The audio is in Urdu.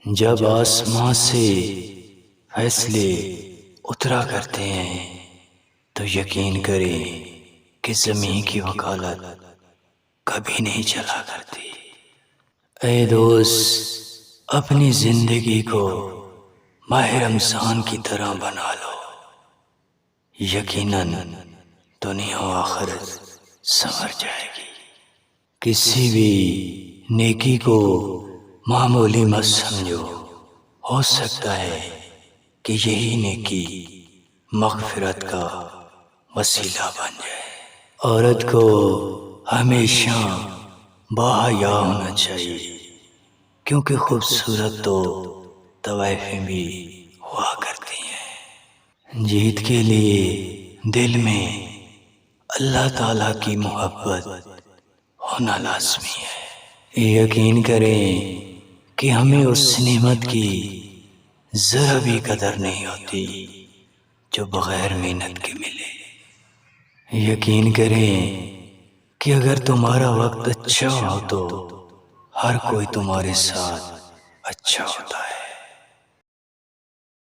جب آسمان سے فیصلے اترا کرتے ہیں تو یقین کریں کہ زمین کی وکالت کبھی نہیں چلا کرتی۔ اے دوست، اپنی زندگی کو ماہ رمضان کی طرح بنا لو، یقیناً دنیا و آخرت سنور جائے گی۔ کسی بھی نیکی کو معمولی مت سمجھو، ہو سکتا ہے کہ یہی نیکی مغفرت کا وسیلہ بن جائے۔ عورت کو ہمیشہ باحیا ہونا چاہیے، کیونکہ خوبصورت تو طوائفیں بھی ہوا کرتی ہیں۔ جیت کے لیے دل میں اللہ تعالیٰ کی محبت ہونا لازمی ہے۔ یقین کریں کہ ہمیں اس نعمت کی ذرا بھی قدر نہیں ہوتی جو بغیر محنت کے ملے۔ یقین کریں کہ اگر تمہارا وقت اچھا ہو تو ہر کوئی تمہارے ساتھ اچھا ہوتا ہے۔